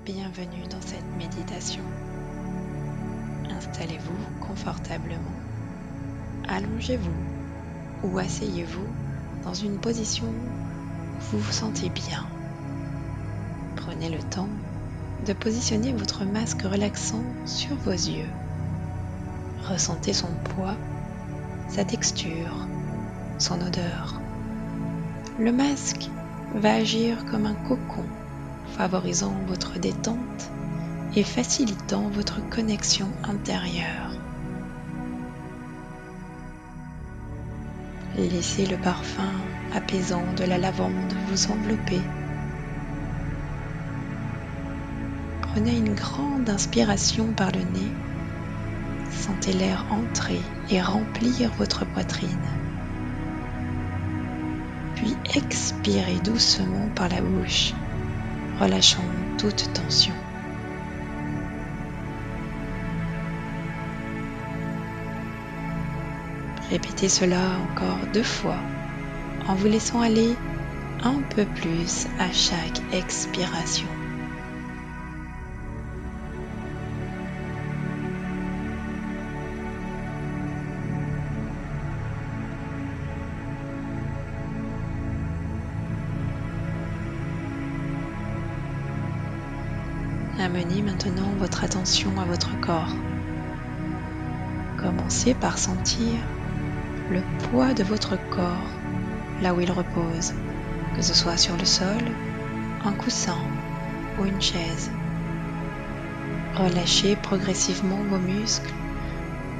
Bienvenue dans cette méditation. Installez-vous confortablement, allongez-vous ou asseyez-vous dans une position où vous vous sentez bien. Prenez le temps de positionner votre masque relaxant sur vos yeux. Ressentez son poids, sa texture, son odeur. Le masque va agir comme un cocon, favorisant votre détente et facilitant votre connexion intérieure. Laissez le parfum apaisant de la lavande vous envelopper. Prenez une grande inspiration par le nez. Sentez l'air entrer et remplir votre poitrine. Puis expirez doucement par la bouche, relâchant toute tension. Répétez cela encore 2 fois en vous laissant aller un peu plus à chaque expiration. Amenez maintenant votre attention à votre corps. Commencez par sentir le poids de votre corps là où il repose, que ce soit sur le sol, un coussin ou une chaise. Relâchez progressivement vos muscles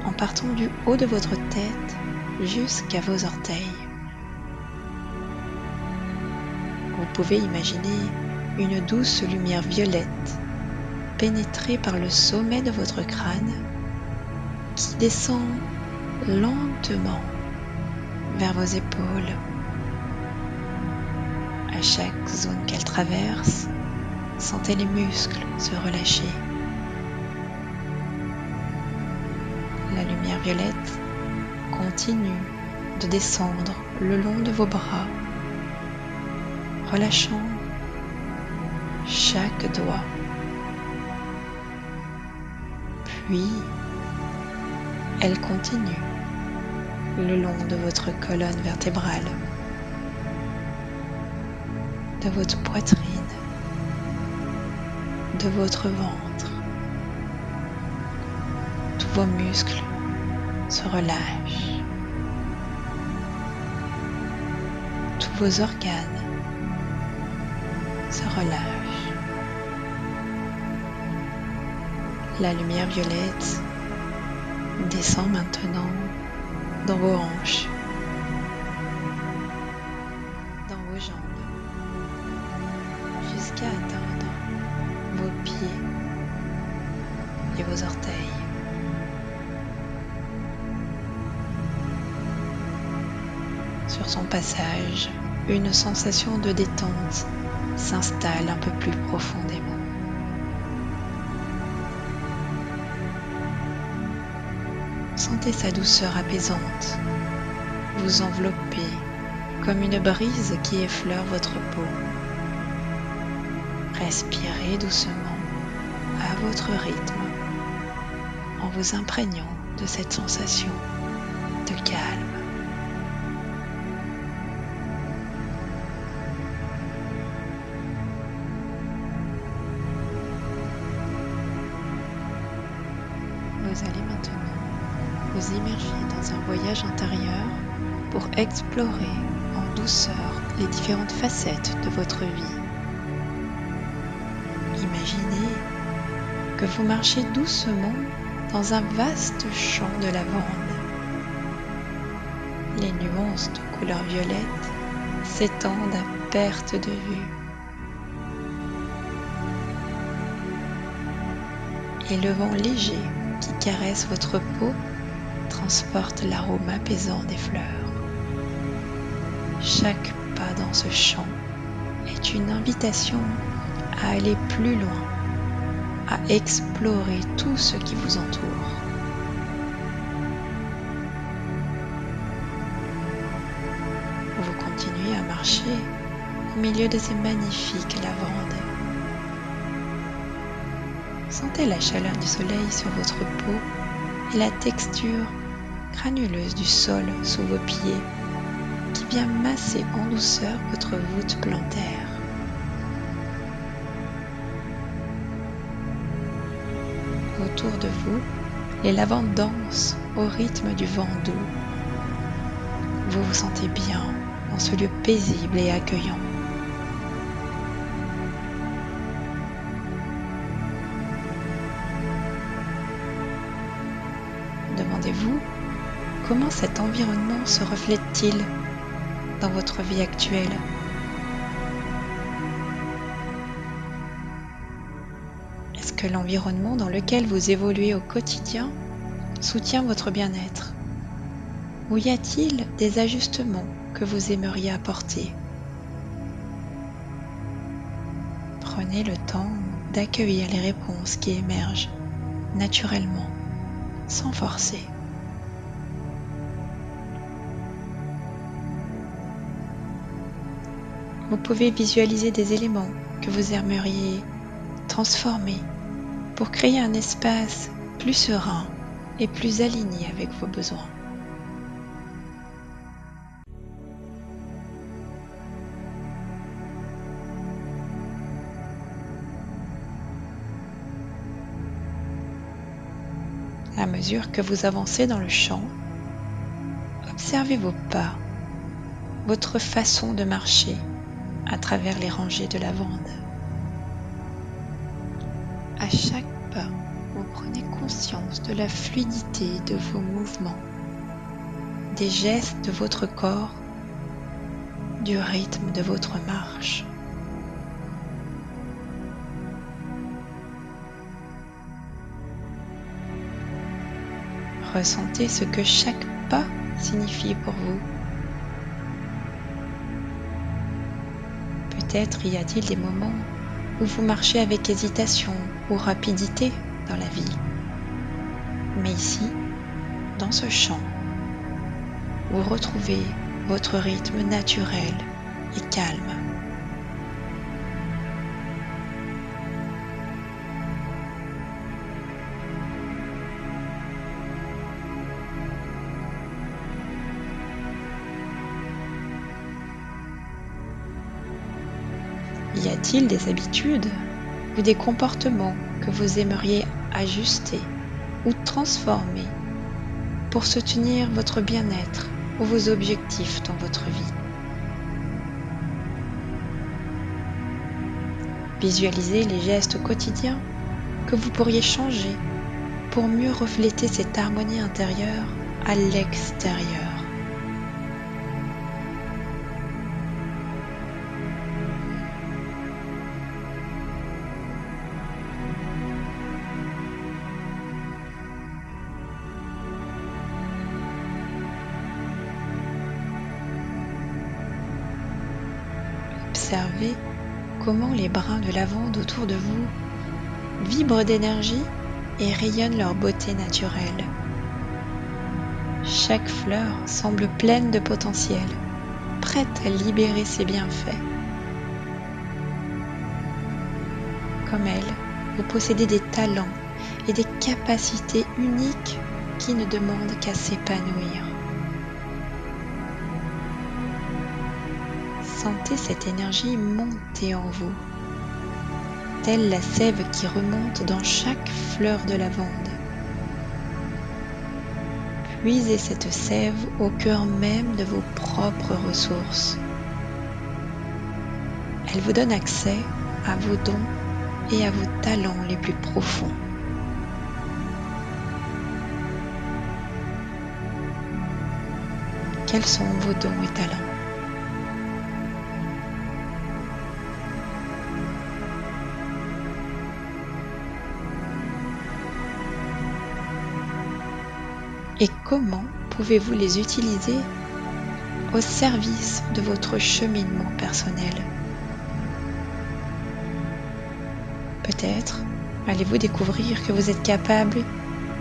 en partant du haut de votre tête jusqu'à vos orteils. Vous pouvez imaginer une douce lumière violette pénétrer par le sommet de votre crâne qui descend lentement vers vos épaules. À chaque zone qu'elle traverse, sentez les muscles se relâcher. La lumière violette continue de descendre le long de vos bras, relâchant chaque doigt. Puis, elle continue le long de votre colonne vertébrale, de votre poitrine, de votre ventre. Tous vos muscles se relâchent. Tous vos organes se relâchent. La lumière violette descend maintenant dans vos hanches, dans vos jambes, jusqu'à atteindre vos pieds et vos orteils. Sur son passage, une sensation de détente s'installe un peu plus profondément. Sentez sa douceur apaisante vous envelopper comme une brise qui effleure votre peau. Respirez doucement à votre rythme en vous imprégnant de cette sensation de calme. Vous allez maintenant vous immerger dans un voyage intérieur pour explorer en douceur les différentes facettes de votre vie. Imaginez que vous marchez doucement dans un vaste champ de lavande. Les nuances de couleur violette s'étendent à perte de vue. Et le vent léger qui caresse votre peau transporte l'arôme apaisant des fleurs. Chaque pas dans ce champ est une invitation à aller plus loin, à explorer tout ce qui vous entoure. Vous continuez à marcher au milieu de ces magnifiques lavandes. Sentez la chaleur du soleil sur votre peau et la texture granuleuse du sol sous vos pieds qui vient masser en douceur votre voûte plantaire. Autour de vous, les lavandes dansent au rythme du vent doux. Vous vous sentez bien dans ce lieu paisible et accueillant. Demandez-vous comment cet environnement se reflète-t-il dans votre vie actuelle? Est-ce que l'environnement dans lequel vous évoluez au quotidien soutient votre bien-être? Ou y a-t-il des ajustements que vous aimeriez apporter? Prenez le temps d'accueillir les réponses qui émergent naturellement, sans forcer. Vous pouvez visualiser des éléments que vous aimeriez transformer pour créer un espace plus serein et plus aligné avec vos besoins. À mesure que vous avancez dans le champ, observez vos pas, votre façon de marcher à travers les rangées de lavande. À chaque pas, vous prenez conscience de la fluidité de vos mouvements, des gestes de votre corps, du rythme de votre marche. Ressentez ce que chaque pas signifie pour vous. Peut-être y a-t-il des moments où vous marchez avec hésitation ou rapidité dans la vie. Mais ici, dans ce champ, vous retrouvez votre rythme naturel et calme. Y a-t-il des habitudes ou des comportements que vous aimeriez ajuster ou transformer pour soutenir votre bien-être ou vos objectifs dans votre vie? Visualisez les gestes quotidiens que vous pourriez changer pour mieux refléter cette harmonie intérieure à l'extérieur. Observez comment les brins de lavande autour de vous vibrent d'énergie et rayonnent leur beauté naturelle. Chaque fleur semble pleine de potentiel, prête à libérer ses bienfaits. Comme elle, vous possédez des talents et des capacités uniques qui ne demandent qu'à s'épanouir. Sentez cette énergie monter en vous, telle la sève qui remonte dans chaque fleur de lavande. Puisez cette sève au cœur même de vos propres ressources. Elle vous donne accès à vos dons et à vos talents les plus profonds. Quels sont vos dons et talents? Et comment pouvez-vous les utiliser au service de votre cheminement personnel? Peut-être allez-vous découvrir que vous êtes capable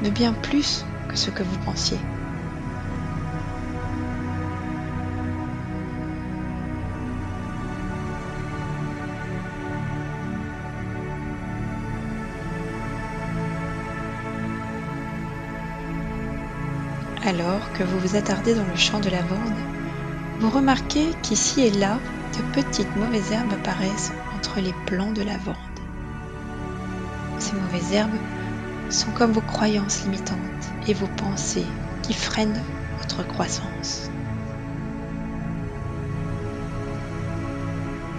de bien plus que ce que vous pensiez. Alors que vous vous attardez dans le champ de lavande, vous remarquez qu'ici et là, de petites mauvaises herbes apparaissent entre les plants de lavande. Ces mauvaises herbes sont comme vos croyances limitantes et vos pensées qui freinent votre croissance.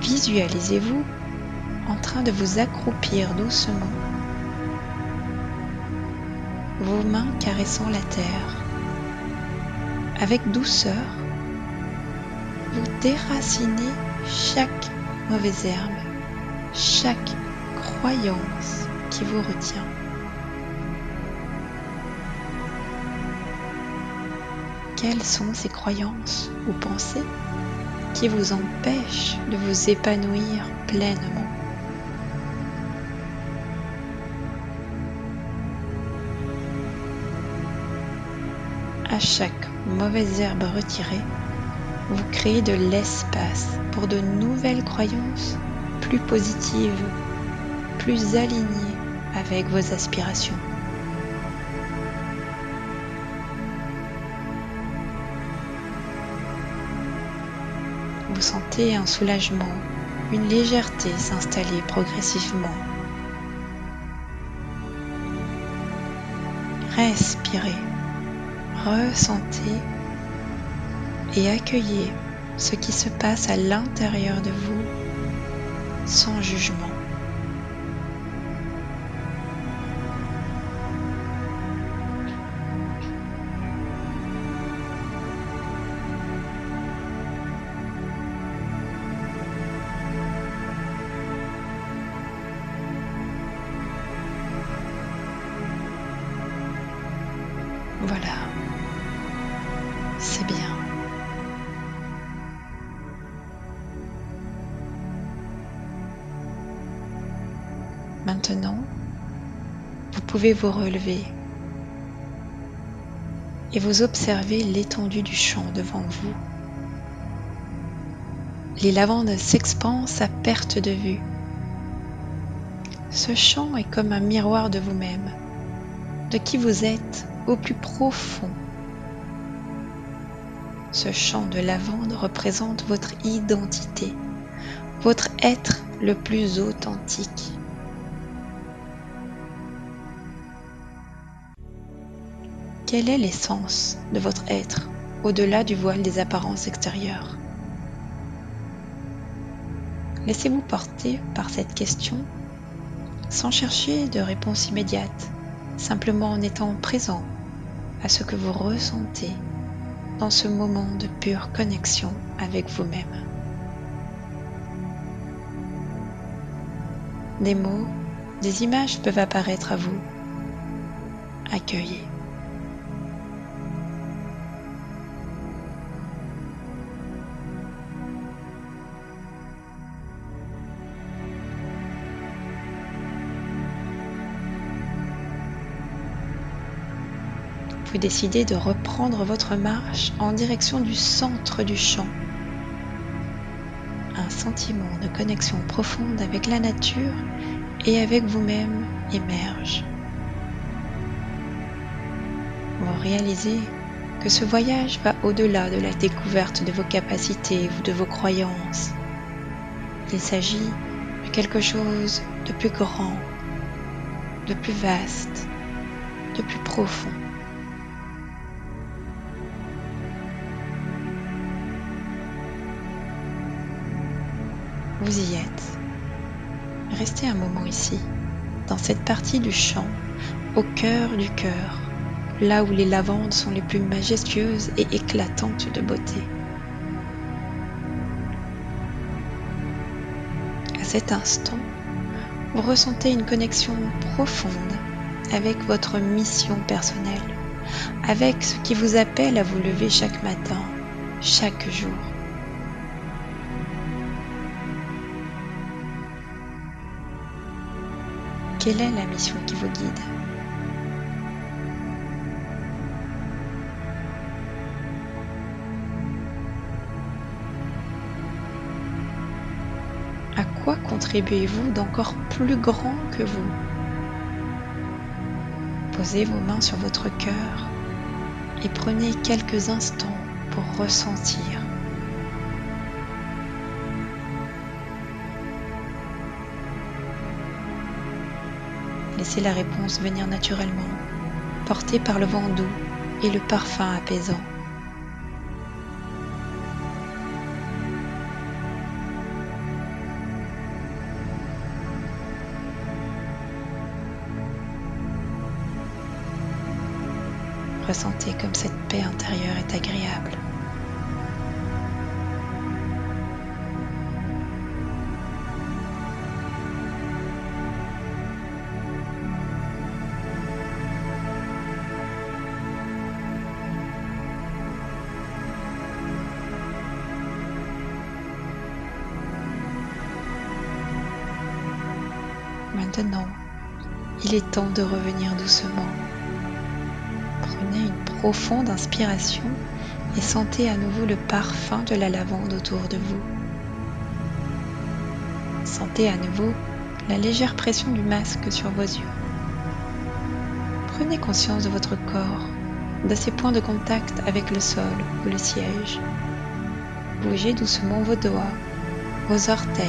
Visualisez-vous en train de vous accroupir doucement, vos mains caressant la terre. Avec douceur, vous déracinez chaque mauvaise herbe, chaque croyance qui vous retient. Quelles sont ces croyances ou pensées qui vous empêchent de vous épanouir pleinement? À chaque mauvaise herbe retirée, vous créez de l'espace pour de nouvelles croyances plus positives, plus alignées avec vos aspirations. Vous sentez un soulagement, une légèreté s'installer progressivement. Respirez, ressentez et accueillez ce qui se passe à l'intérieur de vous sans jugement. Voilà, c'est bien. Maintenant, vous pouvez vous relever et vous observez l'étendue du champ devant vous. Les lavandes s'expansent à perte de vue. Ce champ est comme un miroir de vous-même, de qui vous êtes au plus profond. Ce champ de lavande représente votre identité, votre être le plus authentique. Quelle est l'essence de votre être au-delà du voile des apparences extérieures? Laissez-vous porter par cette question sans chercher de réponse immédiate, simplement en étant présent à ce que vous ressentez dans ce moment de pure connexion avec vous-même. Des mots, des images peuvent apparaître à vous. Accueillez. Vous décidez de reprendre votre marche en direction du centre du champ. Un sentiment de connexion profonde avec la nature et avec vous-même émerge. Vous réalisez que ce voyage va au-delà de la découverte de vos capacités ou de vos croyances. Il s'agit de quelque chose de plus grand, de plus vaste, de plus profond. Vous y êtes. Restez un moment ici, dans cette partie du champ, au cœur du cœur, là où les lavandes sont les plus majestueuses et éclatantes de beauté. À cet instant, vous ressentez une connexion profonde avec votre mission personnelle, avec ce qui vous appelle à vous lever chaque matin, chaque jour. Quelle est la mission qui vous guide? À quoi contribuez-vous d'encore plus grand que vous? Posez vos mains sur votre cœur et prenez quelques instants pour ressentir. Laissez la réponse venir naturellement, portée par le vent doux et le parfum apaisant. Ressentez comme cette paix intérieure est agréable. Maintenant, il est temps de revenir doucement. Prenez une profonde inspiration et sentez à nouveau le parfum de la lavande autour de vous. Sentez à nouveau la légère pression du masque sur vos yeux. Prenez conscience de votre corps, de ses points de contact avec le sol ou le siège. Bougez doucement vos doigts, vos orteils.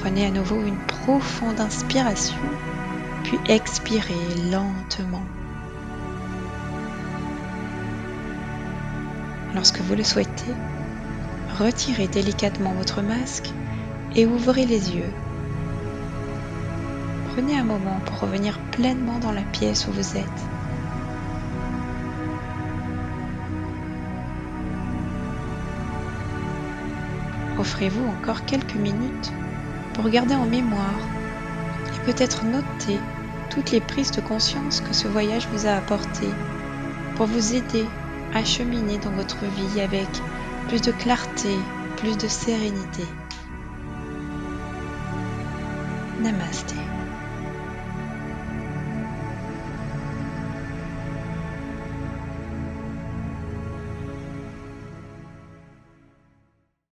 Prenez à nouveau une profonde inspiration, puis expirez lentement. Lorsque vous le souhaitez, retirez délicatement votre masque et ouvrez les yeux. Prenez un moment pour revenir pleinement dans la pièce où vous êtes. Offrez-vous encore quelques minutes pour garder en mémoire et peut-être noter toutes les prises de conscience que ce voyage vous a apportées pour vous aider à cheminer dans votre vie avec plus de clarté, plus de sérénité. Namasté.